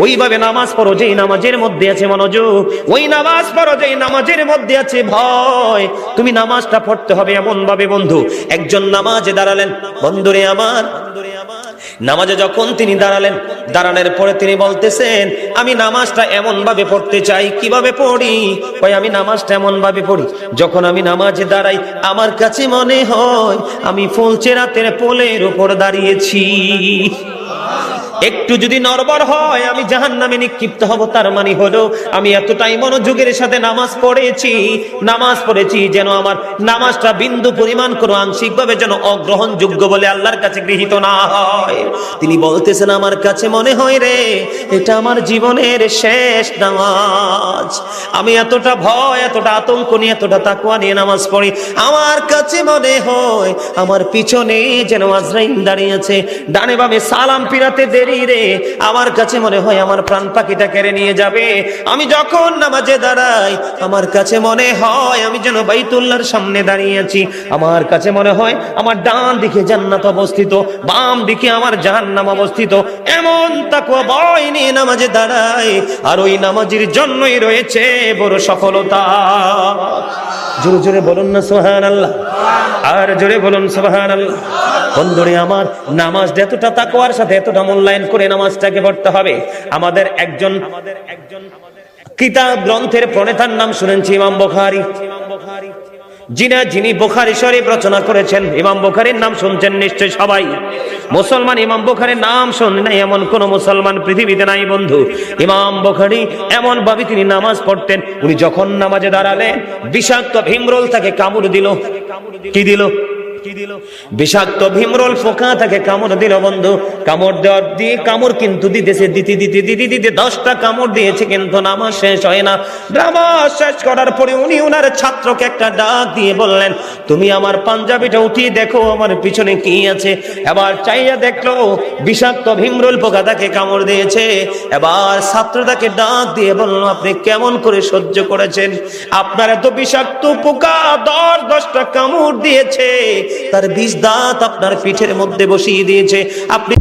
ওইভাবে নামাজ পড়ো যেই নামাজের মধ্যে আছে মনোযোগ, ওই নামাজ পড়ো যেই নামাজের মধ্যে আছে ভয়। তুমি নামাজটা পড়তে হবে এমন ভাবে বন্ধু, একজন নামাজে দাঁড়ালেন, বন্ধুরে আমার, নামাজে যখন তিনি দাঁড়ালেন, দাঁড়ানোর পরে তিনি বলতেছেন আমি নামাজটা এমন ভাবে পড়তে চাই। কিভাবে পড়ি? কই আমি নামাজটা এমন ভাবে পড়ি, যখন আমি নামাজে দাঁড়াই আমার কাছে মনে হয় আমি ফুলচেরাতের পোলের উপর দাঁড়িয়েছি। একটু যদি নড়বড় হয় আমি জাহান্নামে নিক্ষিপ্ত হব। তার মানে হলো আমি এতটাই মনোযোগের সাথে নামাজ পড়েছি যেন আমার নামাজটা বিন্দু পরিমাণ কোনো আংশিকভাবে যেন অগ্রহণযোগ্য বলে আল্লাহর কাছে গৃহীত না হয়। তিনি বলতেছেন আমার কাছে মনে হয় রে এটা আমার জীবনের শেষ নামাজ। আমি এতটা ভয়, এতটা আতঙ্ক নিয়ে, এতটা তাকওয়া নিয়ে নামাজ পড়ি, আমার কাছে মনে হয় আমার পিছনে যেন আজরাইল দাঁড়িয়ে আছে, ডানে বামে সালাম ফিরাতে দেরি রে, আমার কাছে মনে হয় আমার প্রাণ পাখিটা কেড়ে নিয়ে যাবে। আমি যখন নামাজে দাঁড়াই আমার কাছে মনে হয় আমি যেন বাইতুল্লাহর সামনে দাঁড়িয়ে আছি। আমার কাছে মনে হয় আমার ডান দিকে জান্নাত অবস্থিত, বাম দিকে আমার জাহান্নাম অবস্থিত। এমন তাকওয়া ভয় নিয়ে নামাজে দাঁড়াই, আর ওই নামাজের জন্যই রয়েছে বড় সফলতা। জোরে জোরে বলুন না সুবহানাল্লাহ, আর জোরে বলুন সুবহানাল্লাহ। বন্ধুরে আমার, নামাজ এতটা তাকওয়ার সাথে এতটা মূল্যায়ন করে নামাজটাকে পড়তে হবে। আমাদের একজন কিতাব গ্রন্থের প্রণেতার নাম শুনেছি ইমাম বুখারী। যিনি বুখারী শরীফ রচনা করেছেন, ইমাম বুখারীর নাম শুনছেন নিশ্চয় সবাই। মুসলমান ইমাম বুখারীর নাম শুনে নাই এমন কোন মুসলমান পৃথিবীতে নাই বন্ধু। ইমাম বুখারী এমন ভাবে তিনি নামাজ পড়তেন, উনি যখন নামাজে দাঁড়ালেন বিষাক্ত ভীমরুল তাকে কামড় দিল। কি দিল? বিষাক্ত ভীমরুল পোকা তাকে কামড় দিল বন্ধু। কামড় দেওয়ার দিয়ে কামড় কিন্তু দিতেছে, দিতে 10টা কামড় দিয়েছে, কিন্তু নামাজ শেষ হয় না। নামাজ শেষ করার পরে উনি ওনার ছাত্রকে একটা ডাক দিয়ে বললেন তুমি আমার পাঞ্জাবিটা উঠিয়ে দেখো আমার পিছনে কি আছে। এবার চাইয়া দেখলো বিষাক্ত ভীমরুল পোকা তাকে কামড় দিয়েছে। এবার ছাত্রটাকে ডাক দিয়ে বলল আপনি কেমন করে সহ্য করেছেন? আপনার এত বিষাক্ত পোকা 10টা কামড় দিয়েছে, তার 20 দাঁত আপনার পিঠের মধ্যে বসিয়ে দিয়েছে, আপনি